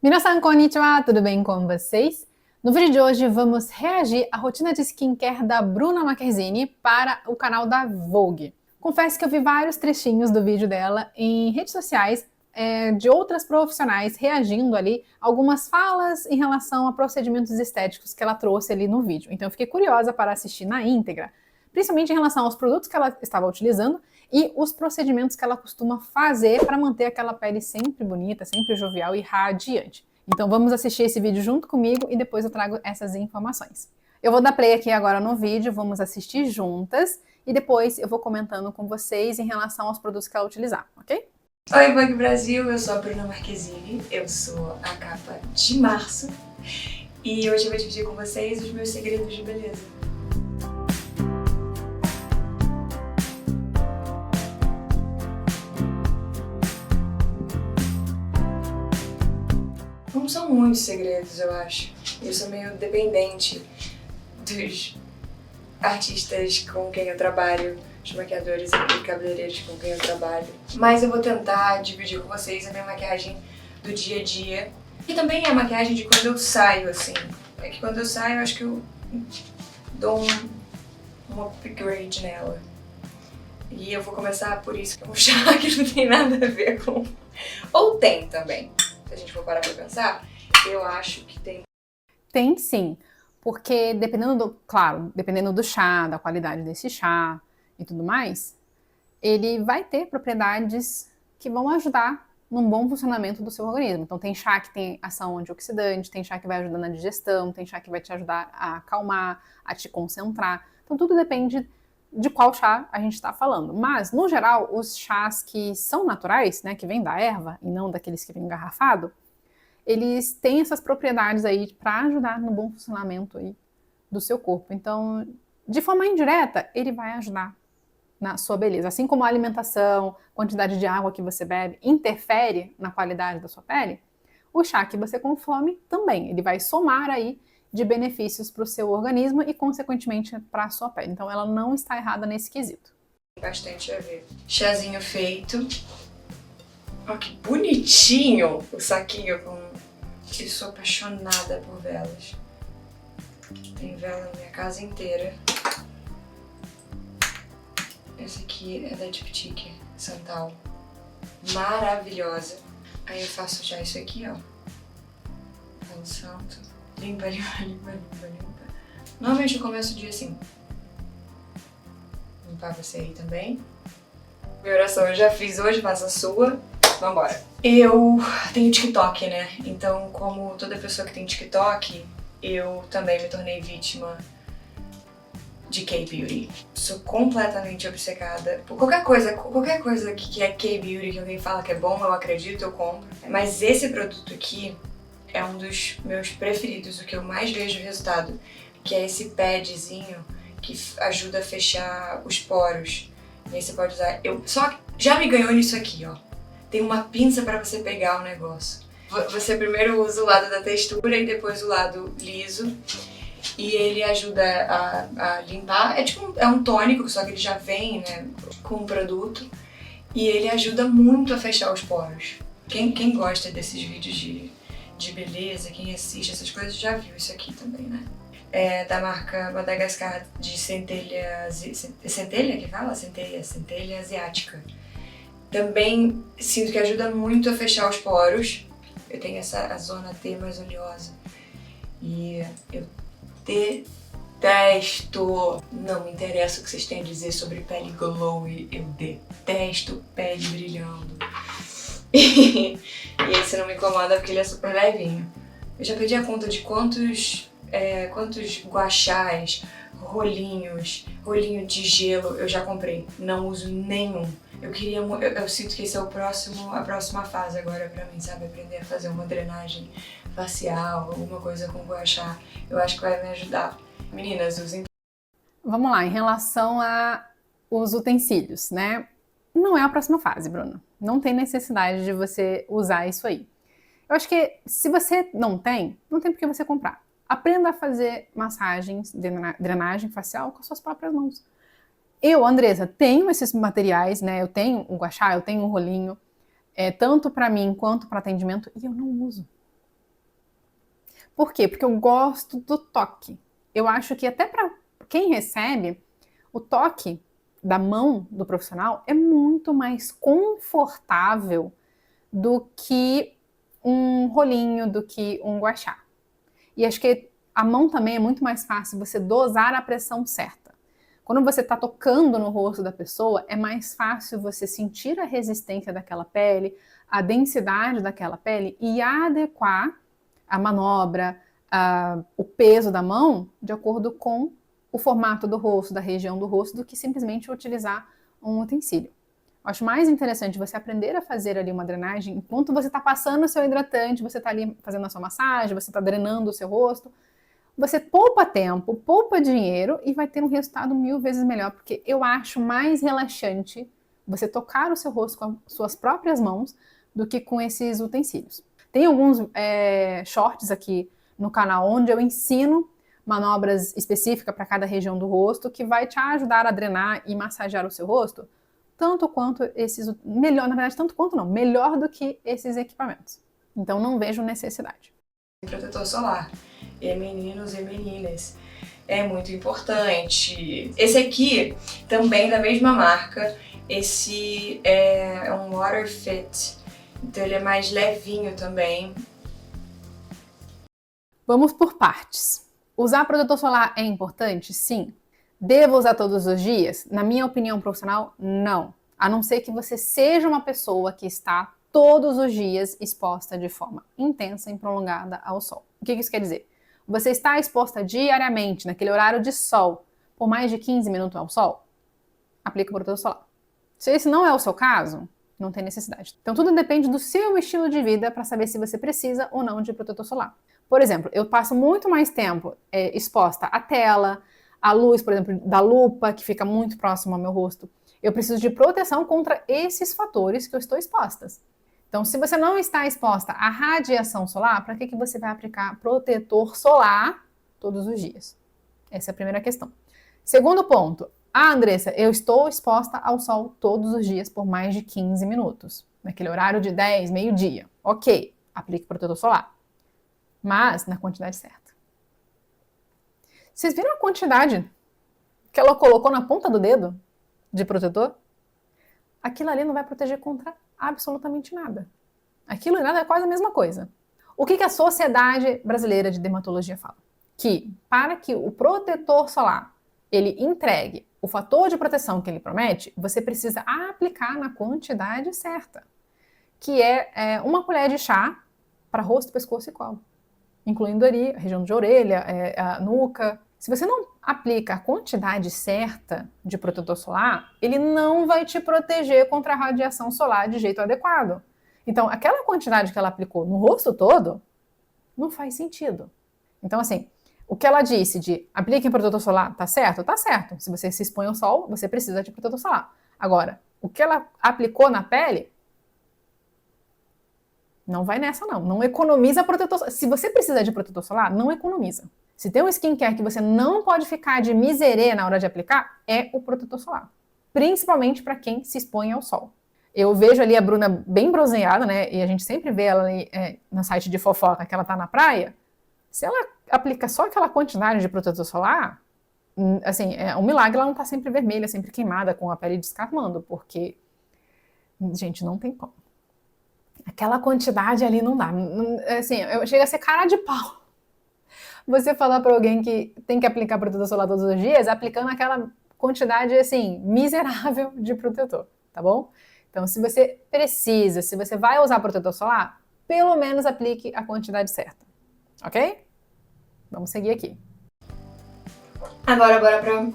Minasan konnichiwa, tudo bem com vocês? No vídeo de hoje vamos reagir à rotina de skincare da Bruna Marquezine para o canal da Vogue. Confesso que eu vi vários trechinhos do vídeo dela em redes sociais de outras profissionais reagindo ali a algumas falas em relação a procedimentos estéticos que ela trouxe ali no vídeo. Então eu fiquei curiosa para assistir na íntegra, principalmente em relação aos produtos que ela estava utilizando e os procedimentos que ela costuma fazer para manter aquela pele sempre bonita, sempre jovial e radiante. Então vamos assistir esse vídeo junto comigo e depois eu trago essas informações. Eu vou dar play aqui agora no vídeo, vamos assistir juntas e depois eu vou comentando com vocês em relação aos produtos que ela utilizar, ok? Oi, Vogue Brasil, eu sou a Bruna Marquezine, eu sou a capa de março e hoje eu vou dividir com vocês os meus segredos de beleza. Não são muitos segredos, eu acho. Eu sou meio dependente dos artistas com quem eu trabalho, os maquiadores e cabeleireiros com quem eu trabalho. Mas eu vou tentar dividir com vocês a minha maquiagem do dia a dia. E também a maquiagem de quando eu saio, assim. É que quando eu saio, eu acho que eu dou um upgrade nela. E eu vou começar por isso, que é um chá que não tem nada a ver com... Ou tem também. Se a gente for parar pra pensar, eu acho que tem. Tem sim, porque dependendo do chá, da qualidade desse chá e tudo mais, ele vai ter propriedades que vão ajudar num bom funcionamento do seu organismo. Então tem chá que tem ação antioxidante, tem chá que vai ajudar na digestão, tem chá que vai te ajudar a acalmar, a te concentrar. Então tudo depende de qual chá a gente está falando. Mas, no geral, os chás que são naturais, né, que vêm da erva e não daqueles que vêm engarrafado, eles têm essas propriedades aí para ajudar no bom funcionamento aí do seu corpo. Então, de forma indireta, ele vai ajudar na sua beleza. Assim como a alimentação, quantidade de água que você bebe, interfere na qualidade da sua pele, o chá que você consome também. Ele vai somar aí de benefícios para o seu organismo e, consequentemente, para a sua pele. Então, ela não está errada nesse quesito. Bastante a ver. Chazinho feito. Olha que bonitinho o saquinho com... Eu sou apaixonada por velas. Tem vela na minha casa inteira. Essa aqui é da Diptyque Santal. Maravilhosa. Aí eu faço já isso aqui, ó. Palo santo. Limpa, limpa, limpa, limpa, limpa. Normalmente eu começo o dia assim. Limpar você aí também. Minha oração eu já fiz hoje, faça a sua. Vambora. Eu tenho TikTok, né? Então, como toda pessoa que tem TikTok, eu também me tornei vítima de K-Beauty. Sou completamente obcecada por qualquer coisa que é K-Beauty, que alguém fala que é bom, eu acredito, eu compro. Mas esse produto aqui é um dos meus preferidos, o que eu mais vejo resultado, que é esse padzinho que ajuda a fechar os poros. E aí você pode usar... Só já me ganhou nisso aqui, ó. Tem uma pinça pra você pegar o negócio. Você primeiro usa o lado da textura e depois o lado liso. E ele ajuda a limpar. É um tônico, só que ele já vem, né, com o produto. E ele ajuda muito a fechar os poros. Quem gosta desses vídeos de beleza, quem assiste essas coisas, já viu isso aqui também, né? É da marca Madagascar de centelha... Centelha que fala? Centelha asiática. Também sinto que ajuda muito a fechar os poros. Eu tenho a zona T mais oleosa. E eu detesto. Não me interessa o que vocês têm a dizer sobre pele glowy. Eu detesto pele brilhando. E esse não me incomoda porque ele é super levinho. Eu já perdi a conta de quantos guachás, rolinho de gelo eu já comprei. Não uso nenhum. Eu sinto que esse é a próxima fase agora pra mim, sabe? Aprender a fazer uma drenagem facial, alguma coisa com guachá. Eu acho que vai me ajudar. Meninas, usem. Vamos lá, em relação aos utensílios, né? Não é a próxima fase, Bruna. Não tem necessidade de você usar isso aí. Eu acho que se você não tem por que você comprar. Aprenda a fazer massagens, drenagem facial com as suas próprias mãos. Eu, Andressa, tenho esses materiais, né? Eu tenho o guachá, eu tenho o rolinho, tanto para mim quanto para atendimento, e eu não uso. Por quê? Porque eu gosto do toque. Eu acho que até para quem recebe, o toque da mão do profissional é muito mais confortável do que um rolinho, do que um gua sha. E acho que a mão também é muito mais fácil você dosar a pressão certa. Quando você está tocando no rosto da pessoa, é mais fácil você sentir a resistência daquela pele, a densidade daquela pele e adequar a manobra, o peso da mão de acordo com o formato do rosto, da região do rosto, do que simplesmente utilizar um utensílio. Eu acho mais interessante você aprender a fazer ali uma drenagem enquanto você está passando o seu hidratante, você está ali fazendo a sua massagem, você está drenando o seu rosto. Você poupa tempo, poupa dinheiro e vai ter um resultado 1000 vezes melhor, porque eu acho mais relaxante você tocar o seu rosto com as suas próprias mãos do que com esses utensílios. Tem alguns shorts aqui no canal onde eu ensino manobras específicas para cada região do rosto que vai te ajudar a drenar e massagear o seu rosto, tanto quanto esses, melhor, na verdade, tanto quanto não, melhor do que esses equipamentos. Então não vejo necessidade. Protetor solar. E meninos e meninas, é muito importante. Esse aqui, também da mesma marca, esse é um Water Fit, então ele é mais levinho também. Vamos por partes. Usar protetor solar é importante? Sim. Devo usar todos os dias? Na minha opinião profissional, não. A não ser que você seja uma pessoa que está todos os dias exposta de forma intensa e prolongada ao sol. O que isso quer dizer? Você está exposta diariamente, naquele horário de sol, por mais de 15 minutos ao sol? Aplica o protetor solar. Se esse não é o seu caso, não tem necessidade. Então tudo depende do seu estilo de vida para saber se você precisa ou não de protetor solar. Por exemplo, eu passo muito mais tempo exposta à tela, à luz, por exemplo, da lupa, que fica muito próximo ao meu rosto. Eu preciso de proteção contra esses fatores que eu estou exposta. Então, se você não está exposta à radiação solar, para que você vai aplicar protetor solar todos os dias? Essa é a primeira questão. Segundo ponto. Andressa, eu estou exposta ao sol todos os dias por mais de 15 minutos. Naquele horário de 10, meio-dia. Ok, aplique protetor solar. Mas na quantidade certa. Vocês viram a quantidade que ela colocou na ponta do dedo de protetor? Aquilo ali não vai proteger contra absolutamente nada. Aquilo e nada é quase a mesma coisa. O que a Sociedade Brasileira de Dermatologia fala? Que para que o protetor solar ele entregue o fator de proteção que ele promete, você precisa aplicar na quantidade certa, que é uma colher de chá para rosto, pescoço e colo, incluindo ali a região de orelha, a nuca. Se você não aplica a quantidade certa de protetor solar, ele não vai te proteger contra a radiação solar de jeito adequado. Então, aquela quantidade que ela aplicou no rosto todo, não faz sentido. Então, assim, o que ela disse de aplique protetor solar, tá certo? Tá certo. Se você se expõe ao sol, você precisa de protetor solar. Agora, o que ela aplicou na pele, não vai nessa não. Não economiza protetor solar. Se você precisa de protetor solar, não economiza. Se tem um skincare que você não pode ficar de miserê na hora de aplicar, é o protetor solar. Principalmente para quem se expõe ao sol. Eu vejo ali a Bruna bem bronzeada, né? E a gente sempre vê ela ali, no site de fofoca que ela tá na praia. Se ela aplica só aquela quantidade de protetor solar, assim, é um milagre ela não tá sempre vermelha, sempre queimada, com a pele descamando, porque, gente, não tem como. Aquela quantidade ali não dá. Assim, chega a ser cara de pau. Você falar para alguém que tem que aplicar protetor solar todos os dias, aplicando aquela quantidade, assim, miserável de protetor, tá bom? Então, se você precisa, se você vai usar protetor solar, pelo menos aplique a quantidade certa, ok? Vamos seguir aqui. Agora, bora pra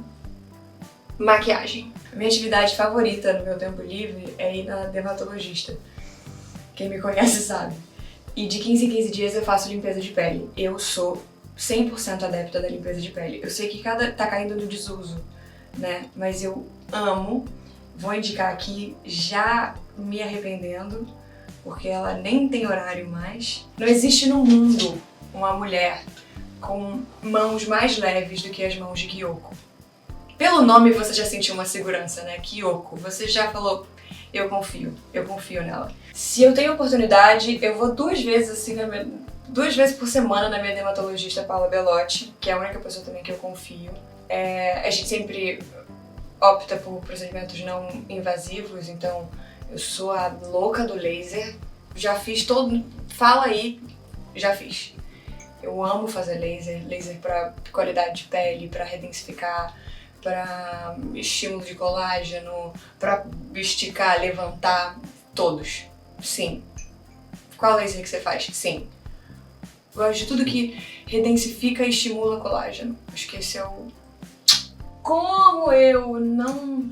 maquiagem. Minha atividade favorita no meu tempo livre é ir na dermatologista. Quem me conhece sabe. E de 15 em 15 dias eu faço limpeza de pele. Eu sou 100% adepta da limpeza de pele. Eu sei que tá caindo no desuso, né? Mas eu amo. Vou indicar aqui, já me arrependendo, porque ela nem tem horário mais. Não existe no mundo uma mulher com mãos mais leves do que as mãos de Kyoko. Pelo nome você já sentiu uma segurança, né? Kyoko, você já falou, eu confio nela. Se eu tenho oportunidade, eu vou 2 vezes assim 2 vezes por semana na minha dermatologista Paula Belotti, que é a única pessoa também que eu confio. A gente sempre opta por procedimentos não invasivos, então eu sou a louca do laser. Já fiz todo... Fala aí, já fiz. Eu amo fazer laser pra qualidade de pele, pra redensificar, pra estímulo de colágeno, pra esticar, levantar, todos. Sim. Qual laser que você faz? Sim. Gosto de tudo que redensifica e estimula colágeno. Acho que esse é o... Como eu não...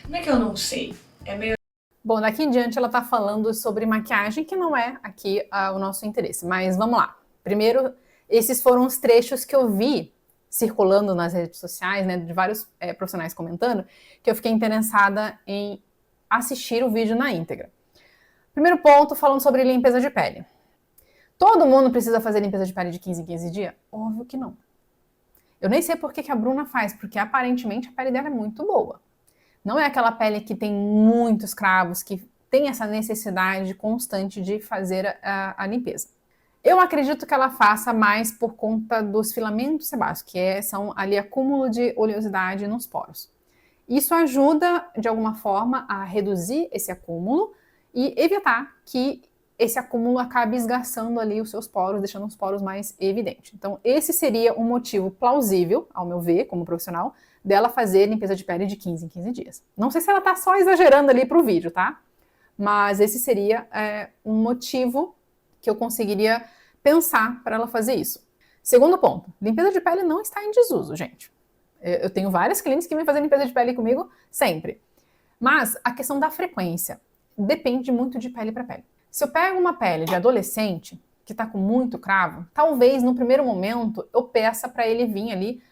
Não é que eu não sei, é meio... Bom, daqui em diante ela tá falando sobre maquiagem, que não é aqui o nosso interesse, mas vamos lá. Primeiro, esses foram os trechos que eu vi circulando nas redes sociais, né, de vários profissionais comentando, que eu fiquei interessada em assistir o vídeo na íntegra. Primeiro ponto, falando sobre limpeza de pele. Todo mundo precisa fazer limpeza de pele de 15 em 15 dias? Óbvio que não. Eu nem sei por que a Bruna faz, porque aparentemente a pele dela é muito boa. Não é aquela pele que tem muitos cravos, que tem essa necessidade constante de fazer a limpeza. Eu acredito que ela faça mais por conta dos filamentos sebáceos, que são ali acúmulo de oleosidade nos poros. Isso ajuda, de alguma forma, a reduzir esse acúmulo e evitar que esse acúmulo acabe esgarçando ali os seus poros, deixando os poros mais evidentes. Então, esse seria um motivo plausível, ao meu ver, como profissional, dela fazer limpeza de pele de 15 em 15 dias. Não sei se ela tá só exagerando ali pro vídeo, tá? Mas esse seria um motivo que eu conseguiria pensar para ela fazer isso. Segundo ponto, limpeza de pele não está em desuso, gente. Eu tenho várias clientes que vêm fazer limpeza de pele comigo sempre. Mas a questão da frequência depende muito de pele para pele. Se eu pego uma pele de adolescente que está com muito cravo, talvez no primeiro momento eu peça para ele vir ali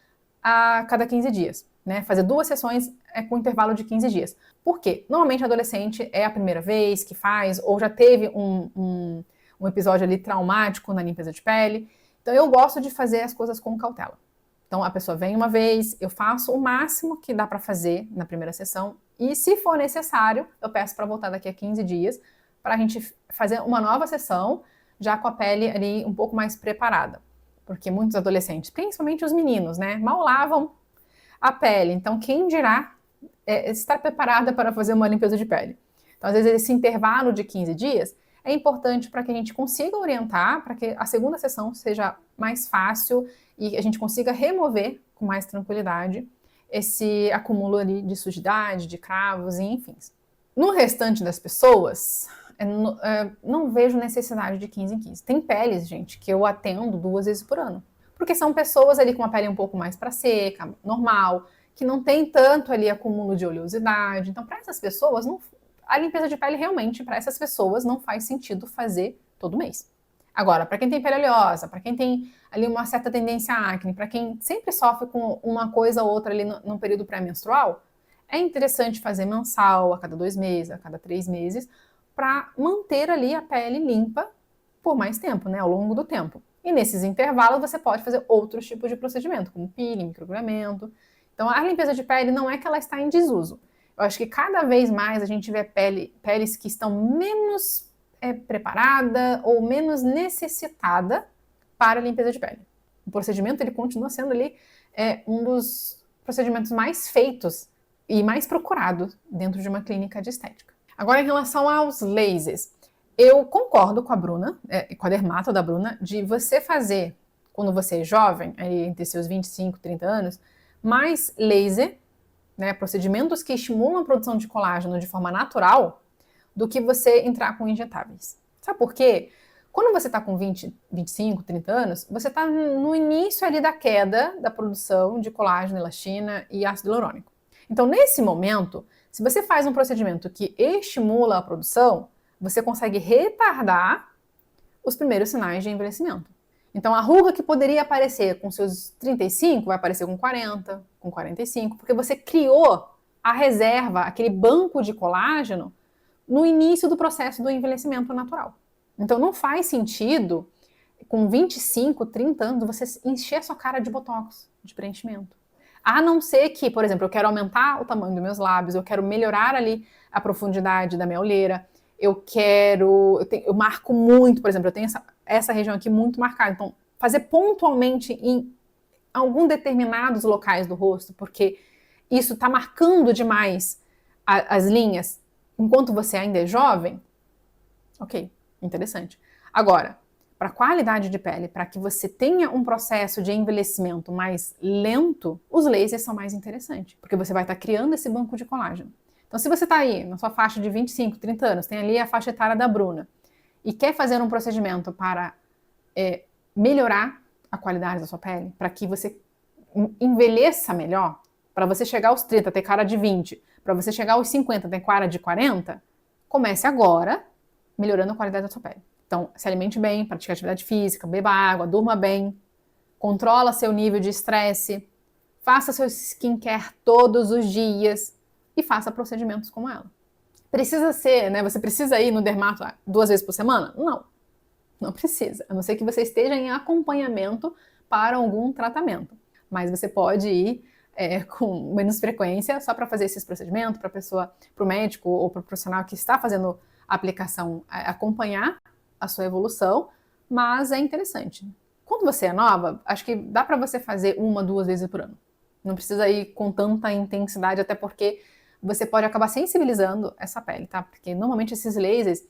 a cada 15 dias, né? Fazer 2 sessões com intervalo de 15 dias. Por quê? Normalmente adolescente é a primeira vez que faz, ou já teve um episódio ali traumático na limpeza de pele. Então eu gosto de fazer as coisas com cautela. Então a pessoa vem uma vez, eu faço o máximo que dá para fazer na primeira sessão, e se for necessário, eu peço para voltar daqui a 15 dias, para a gente fazer uma nova sessão, já com a pele ali um pouco mais preparada. Porque muitos adolescentes, principalmente os meninos, né, mal lavam a pele. Então, quem dirá estar preparada para fazer uma limpeza de pele? Então, às vezes, esse intervalo de 15 dias é importante para que a gente consiga orientar, para que a segunda sessão seja mais fácil e a gente consiga remover com mais tranquilidade esse acúmulo ali de sujidade, de cravos e enfim. No restante das pessoas, não vejo necessidade de 15 em 15. Tem peles, gente, que eu atendo 2 vezes por ano. Porque são pessoas ali com uma pele um pouco mais para seca, normal, que não tem tanto ali acúmulo de oleosidade. Então, para essas pessoas, a limpeza de pele realmente, para essas pessoas, não faz sentido fazer todo mês. Agora, para quem tem pele oleosa, para quem tem ali uma certa tendência à acne, para quem sempre sofre com uma coisa ou outra ali no período pré-menstrual, é interessante fazer mensal, a cada 2 meses, a cada 3 meses, para manter ali a pele limpa por mais tempo, né, ao longo do tempo. E nesses intervalos você pode fazer outros tipos de procedimento, como peeling, microagulhamento. Então a limpeza de pele não é que ela está em desuso. Eu acho que cada vez mais a gente vê peles que estão menos preparada ou menos necessitada para a limpeza de pele. O procedimento ele continua sendo ali um dos procedimentos mais feitos e mais procurados dentro de uma clínica de estética. Agora, em relação aos lasers, eu concordo com a Bruna, com a dermato da Bruna, de você fazer, quando você é jovem, entre seus 25 e 30 anos, mais laser, né, procedimentos que estimulam a produção de colágeno de forma natural, do que você entrar com injetáveis. Sabe por quê? Quando você está com 20, 25, 30 anos, você está no início ali da queda da produção de colágeno, elastina e ácido hialurônico. Então, nesse momento, se você faz um procedimento que estimula a produção, você consegue retardar os primeiros sinais de envelhecimento. Então, a ruga que poderia aparecer com seus 35 vai aparecer com 40, com 45, porque você criou a reserva, aquele banco de colágeno, no início do processo do envelhecimento natural. Então não faz sentido, com 25, 30 anos, você encher a sua cara de botox, de preenchimento. A não ser que, por exemplo, eu quero aumentar o tamanho dos meus lábios, eu quero melhorar ali a profundidade da minha olheira, eu marco muito, por exemplo, eu tenho essa região aqui muito marcada. Então, fazer pontualmente em alguns determinados locais do rosto, porque isso está marcando demais as linhas enquanto você ainda é jovem, ok, interessante. Agora, para qualidade de pele, para que você tenha um processo de envelhecimento mais lento, os lasers são mais interessantes, porque você vai estar criando esse banco de colágeno. Então, se você está aí na sua faixa de 25, 30 anos, tem ali a faixa etária da Bruna, e quer fazer um procedimento para melhorar a qualidade da sua pele, para que você envelheça melhor, para você chegar aos 30, ter cara de 20, para você chegar aos 50, ter cara de 40, comece agora melhorando a qualidade da sua pele. Então, se alimente bem, pratique atividade física, beba água, durma bem, controla seu nível de estresse, faça seu skincare todos os dias e faça procedimentos como ela. Precisa ser, né? Você precisa ir no dermato 2 vezes por semana? Não, não precisa. A não ser que você esteja em acompanhamento para algum tratamento. Mas você pode ir com menos frequência só para fazer esses procedimentos, para o médico ou para o profissional que está fazendo a aplicação acompanhar a sua evolução, mas é interessante. Quando você é nova, acho que dá para você fazer 1, 2 vezes por ano. Não precisa ir com tanta intensidade, até porque você pode acabar sensibilizando essa pele, tá? Porque normalmente esses lasers,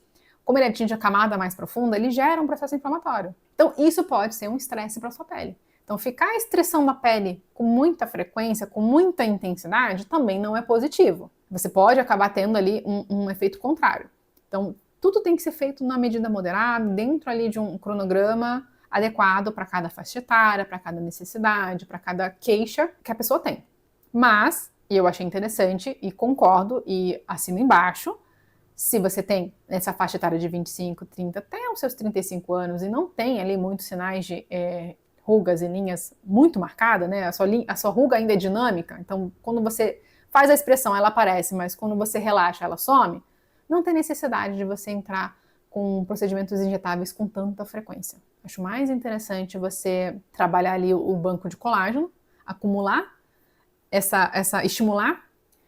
como ele atinge a camada mais profunda, ele gera um processo inflamatório. Então isso pode ser um estresse para sua pele. Então ficar estressando a pele com muita frequência, com muita intensidade, também não é positivo. Você pode acabar tendo ali um efeito contrário. Então tudo tem que ser feito na medida moderada, dentro ali de um cronograma adequado para cada faixa etária, para cada necessidade, para cada queixa que a pessoa tem. Mas, e eu achei interessante e concordo e assino embaixo, se você tem nessa faixa etária de 25, 30 até os seus 35 anos e não tem ali muitos sinais de rugas e linhas muito marcadas, né? A sua ruga ainda é dinâmica, então quando você faz a expressão ela aparece, mas quando você relaxa ela some, não tem necessidade de você entrar com procedimentos injetáveis com tanta frequência. Acho mais interessante você trabalhar ali o banco de colágeno, acumular estimular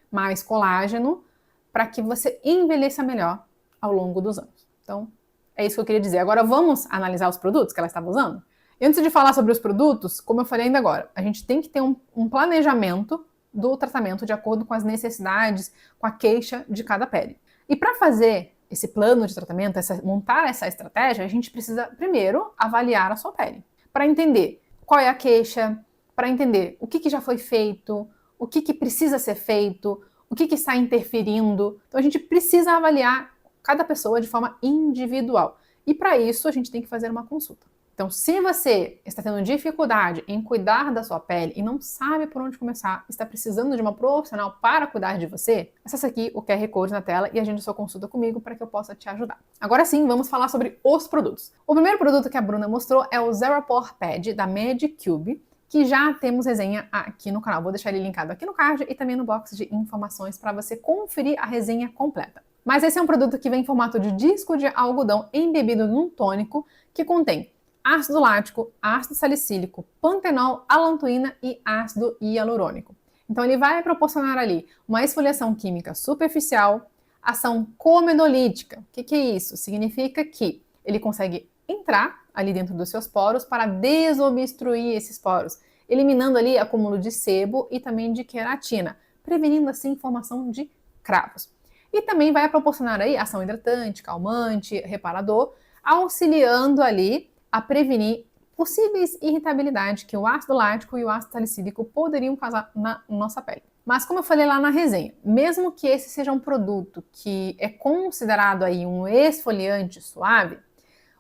mais colágeno para que você envelheça melhor ao longo dos anos. Então, é isso que eu queria dizer. Agora vamos analisar os produtos que ela estava usando? E antes de falar sobre os produtos, como eu falei ainda agora, a gente tem que ter um planejamento do tratamento de acordo com as necessidades, com a queixa de cada pele. E para fazer esse plano de tratamento, montar essa estratégia, a gente precisa primeiro avaliar a sua pele, para entender qual é a queixa, para entender o que já foi feito, o que precisa ser feito, o que está interferindo. Então a gente precisa avaliar cada pessoa de forma individual. E para isso a gente tem que fazer uma consulta. Então, se você está tendo dificuldade em cuidar da sua pele e não sabe por onde começar, está precisando de uma profissional para cuidar de você, acesse aqui o QR Code na tela e agende sua consulta comigo para que eu possa te ajudar. Agora sim, vamos falar sobre os produtos. O primeiro produto que a Bruna mostrou é o Zero Pore Pad da Medicube, que já temos resenha aqui no canal. Vou deixar ele linkado aqui no card e também no box de informações para você conferir a resenha completa. Mas esse é um produto que vem em formato de disco de algodão embebido num tônico que contém ácido lático, ácido salicílico, pantenol, alantoína e ácido hialurônico. Então ele vai proporcionar ali uma esfoliação química superficial, ação comedolítica. O que é isso? Significa que ele consegue entrar ali dentro dos seus poros para desobstruir esses poros, eliminando ali acúmulo de sebo e também de queratina, prevenindo assim formação de cravos. E também vai proporcionar aí ação hidratante, calmante, reparador, auxiliando ali a prevenir possíveis irritabilidades que o ácido lático e o ácido salicílico poderiam causar na nossa pele. Mas como eu falei lá na resenha, mesmo que esse seja um produto que é considerado aí um esfoliante suave,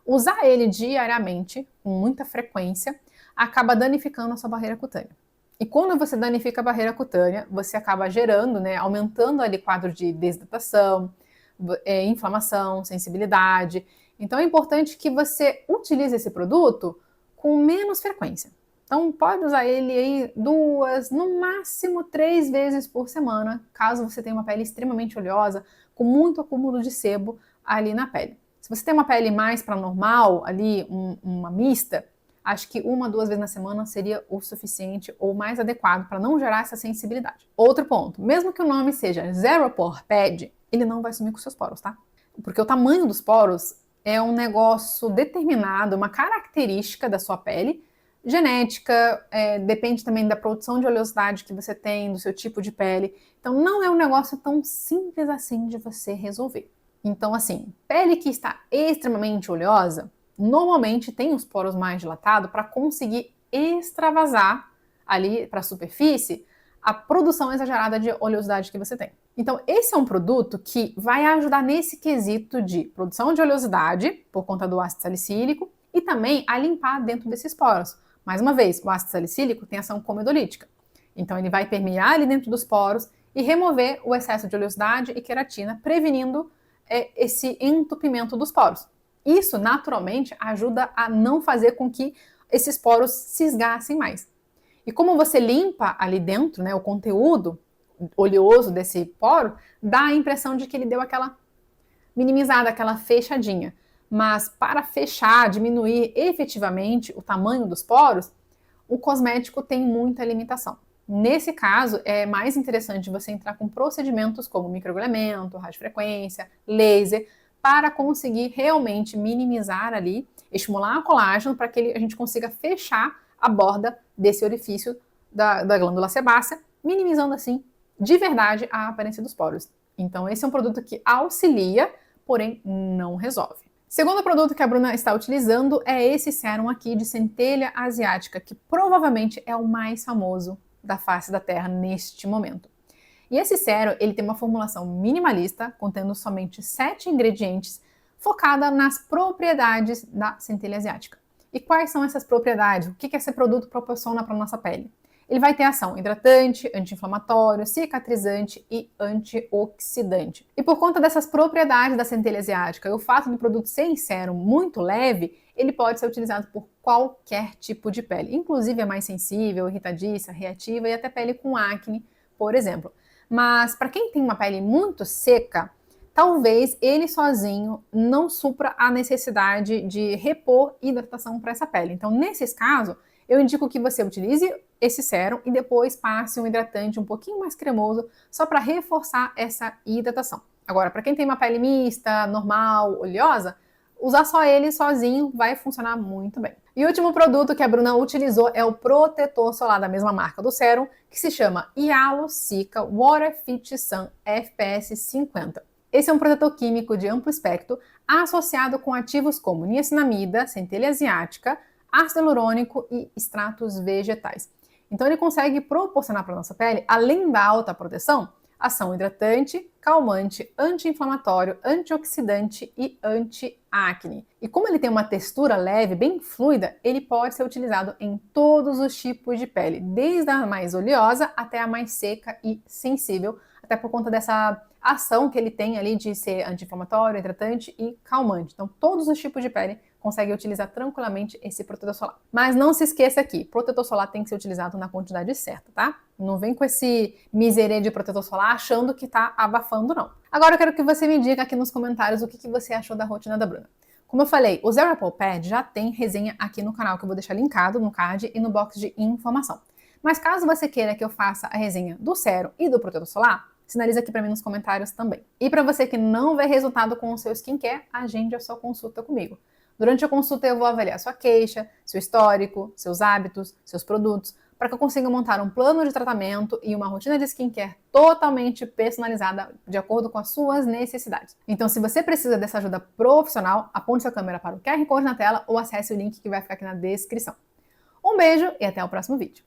usar ele diariamente, com muita frequência, acaba danificando a sua barreira cutânea. E quando você danifica a barreira cutânea, você acaba gerando, aumentando ali quadro de desidratação, inflamação, sensibilidade. Então é importante que você utilize esse produto com menos frequência. Então pode usar ele aí 2, no máximo 3 vezes por semana, caso você tenha uma pele extremamente oleosa, com muito acúmulo de sebo ali na pele. Se você tem uma pele mais para normal, ali uma mista, acho que 1, 2 vezes na semana seria o suficiente ou mais adequado para não gerar essa sensibilidade. Outro ponto, mesmo que o nome seja Zero Pore Pad, ele não vai sumir com seus poros, tá? Porque o tamanho dos poros é um negócio determinado, uma característica da sua pele, genética, depende também da produção de oleosidade que você tem, do seu tipo de pele. Então, não é um negócio tão simples assim de você resolver. Então, assim, pele que está extremamente oleosa, normalmente tem os poros mais dilatados para conseguir extravasar ali para a superfície a produção exagerada de oleosidade que você tem. Então, esse é um produto que vai ajudar nesse quesito de produção de oleosidade, por conta do ácido salicílico, e também a limpar dentro desses poros. Mais uma vez, o ácido salicílico tem ação comedolítica. Então, ele vai permear ali dentro dos poros e remover o excesso de oleosidade e queratina, prevenindo esse entupimento dos poros. Isso, naturalmente, ajuda a não fazer com que esses poros se esgassem mais. E como você limpa ali dentro, né, o conteúdo oleoso desse poro, dá a impressão de que ele deu aquela minimizada, aquela fechadinha. Mas para fechar, diminuir efetivamente o tamanho dos poros, o cosmético tem muita limitação. Nesse caso, é mais interessante você entrar com procedimentos como microagulhamento, radiofrequência, laser, para conseguir realmente minimizar ali, estimular o colágeno para que a gente consiga fechar a borda desse orifício da glândula sebácea, minimizando assim, de verdade, a aparência dos poros. Então, esse é um produto que auxilia, porém não resolve. Segundo produto que a Bruna está utilizando é esse sérum aqui de centelha asiática, que provavelmente é o mais famoso da face da Terra neste momento. E esse sérum, ele tem uma formulação minimalista, contendo somente 7 ingredientes, focada nas propriedades da centelha asiática. E quais são essas propriedades? O que esse produto proporciona para a nossa pele? Ele vai ter ação hidratante, anti-inflamatório, cicatrizante e antioxidante. E por conta dessas propriedades da centelha asiática e o fato do produto ser em sérum muito leve, ele pode ser utilizado por qualquer tipo de pele. Inclusive é mais sensível, irritadiça, reativa e até pele com acne, por exemplo. Mas para quem tem uma pele muito seca, talvez ele sozinho não supra a necessidade de repor hidratação para essa pele. Então, nesses casos, eu indico que você utilize esse sérum e depois passe um hidratante um pouquinho mais cremoso, só para reforçar essa hidratação. Agora, para quem tem uma pele mista, normal, oleosa, usar só ele sozinho vai funcionar muito bem. E o último produto que a Bruna utilizou é o protetor solar da mesma marca do sérum, que se chama Hialocica Water Fit Sun FPS 50. Esse é um protetor químico de amplo espectro associado com ativos como niacinamida, centelha asiática, ácido hialurônico e extratos vegetais. Então ele consegue proporcionar para a nossa pele, além da alta proteção, ação hidratante, calmante, anti-inflamatório, antioxidante e anti-acne. E como ele tem uma textura leve, bem fluida, ele pode ser utilizado em todos os tipos de pele, desde a mais oleosa até a mais seca e sensível, até por conta dessa ação que ele tem ali de ser anti-inflamatório, hidratante e calmante. Então todos os tipos de pele consegue utilizar tranquilamente esse protetor solar. Mas não se esqueça aqui, protetor solar tem que ser utilizado na quantidade certa, tá? Não vem com esse miserê de protetor solar achando que tá abafando, não. Agora eu quero que você me diga aqui nos comentários o que você achou da rotina da Bruna. Como eu falei, o Zero Apple Pad já tem resenha aqui no canal, que eu vou deixar linkado no card e no box de informação. Mas caso você queira que eu faça a resenha do sérum e do protetor solar, sinaliza aqui para mim nos comentários também. E para você que não vê resultado com o seu skincare, agende a sua consulta comigo. Durante a consulta eu vou avaliar sua queixa, seu histórico, seus hábitos, seus produtos, para que eu consiga montar um plano de tratamento e uma rotina de skincare totalmente personalizada de acordo com as suas necessidades. Então, se você precisa dessa ajuda profissional, aponte sua câmera para o QR Code na tela ou acesse o link que vai ficar aqui na descrição. Um beijo e até o próximo vídeo.